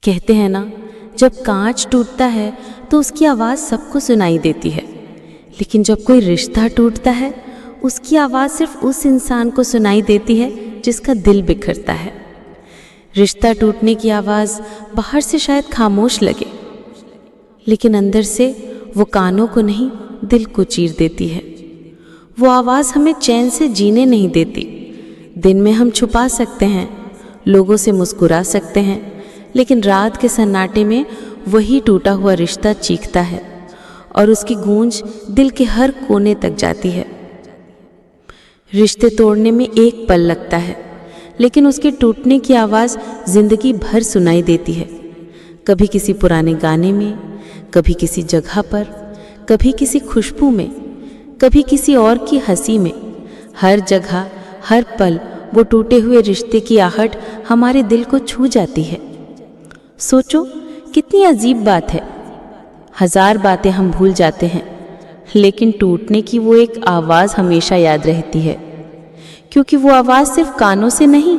कहते हैं ना, जब कांच टूटता है तो उसकी आवाज़ सबको सुनाई देती है, लेकिन जब कोई रिश्ता टूटता है उसकी आवाज़ सिर्फ उस इंसान को सुनाई देती है जिसका दिल बिखरता है। रिश्ता टूटने की आवाज़ बाहर से शायद खामोश लगे, लेकिन अंदर से वो कानों को नहीं, दिल को चीर देती है। वो आवाज़ हमें चैन से जीने नहीं देती। दिन में हम छुपा सकते हैं, लोगों से मुस्कुरा सकते हैं, लेकिन रात के सन्नाटे में वही टूटा हुआ रिश्ता चीखता है और उसकी गूंज दिल के हर कोने तक जाती है। रिश्ते तोड़ने में एक पल लगता है, लेकिन उसके टूटने की आवाज़ जिंदगी भर सुनाई देती है। कभी किसी पुराने गाने में, कभी किसी जगह पर, कभी किसी खुशबू में, कभी किसी और की हंसी में। हर जगह, हर पल वो टूटे हुए रिश्ते की आहट हमारे दिल को छू जाती है। सोचो कितनी अजीब बात है। 1000 बातें हम भूल जाते हैं, लेकिन टूटने की वो एक आवाज़ हमेशा याद रहती है, क्योंकि वो आवाज़ सिर्फ कानों से नहीं,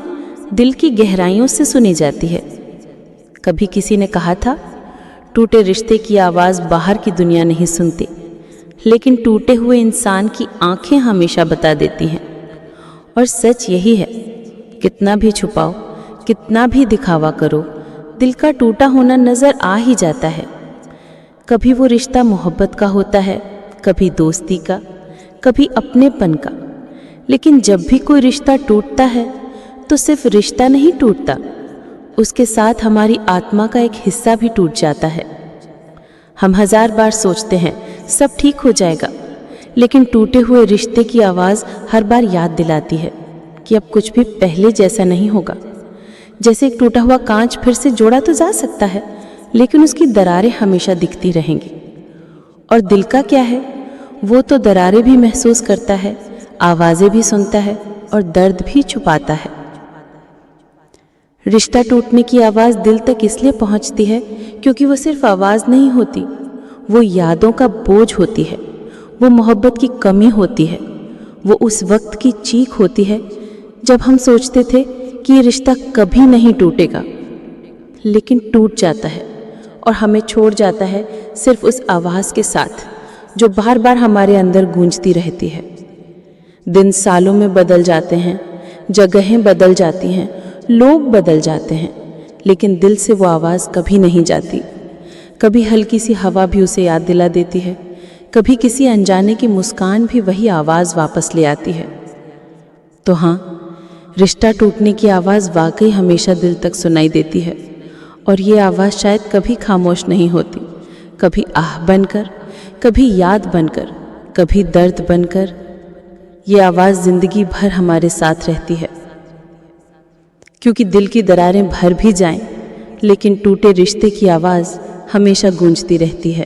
दिल की गहराइयों से सुनी जाती है। कभी किसी ने कहा था, टूटे रिश्ते की आवाज़ बाहर की दुनिया नहीं सुनती, लेकिन टूटे हुए इंसान की आंखें हमेशा बता देती हैं। और सच यही है, कितना भी छुपाओ, कितना भी दिखावा करो, दिल का टूटा होना नज़र आ ही जाता है। कभी वो रिश्ता मोहब्बत का होता है, कभी दोस्ती का, कभी अपनेपन का, लेकिन जब भी कोई रिश्ता टूटता है तो सिर्फ रिश्ता नहीं टूटता, उसके साथ हमारी आत्मा का एक हिस्सा भी टूट जाता है। हम 1000 बार सोचते हैं सब ठीक हो जाएगा, लेकिन टूटे हुए रिश्ते की आवाज़ हर बार याद दिलाती है कि अब कुछ भी पहले जैसा नहीं होगा। जैसे एक टूटा हुआ कांच फिर से जोड़ा तो जा सकता है, लेकिन उसकी दरारें हमेशा दिखती रहेंगी। और दिल का क्या है, वो तो दरारें भी महसूस करता है, आवाज़ें भी सुनता है और दर्द भी छुपाता है। रिश्ता टूटने की आवाज़ दिल तक इसलिए पहुंचती है क्योंकि वो सिर्फ आवाज़ नहीं होती, वो यादों का बोझ होती है, वो मोहब्बत की कमी होती है, वो उस वक्त की चीख होती है जब हम सोचते थे कि ये रिश्ता कभी नहीं टूटेगा, लेकिन टूट जाता है और हमें छोड़ जाता है सिर्फ उस आवाज़ के साथ जो बार बार हमारे अंदर गूंजती रहती है। दिन सालों में बदल जाते हैं, जगहें बदल जाती हैं, लोग बदल जाते हैं, लेकिन दिल से वो आवाज़ कभी नहीं जाती। कभी हल्की सी हवा भी उसे याद दिला देती है, कभी किसी अनजाने की मुस्कान भी वही आवाज़ वापस ले आती है। तो हाँ, रिश्ता टूटने की आवाज़ वाकई हमेशा दिल तक सुनाई देती है, और ये आवाज़ शायद कभी खामोश नहीं होती। कभी आह बनकर, कभी याद बनकर, कभी दर्द बनकर, ये आवाज़ ज़िंदगी भर हमारे साथ रहती है। क्योंकि दिल की दरारें भर भी जाएं, लेकिन टूटे रिश्ते की आवाज़ हमेशा गूंजती रहती है।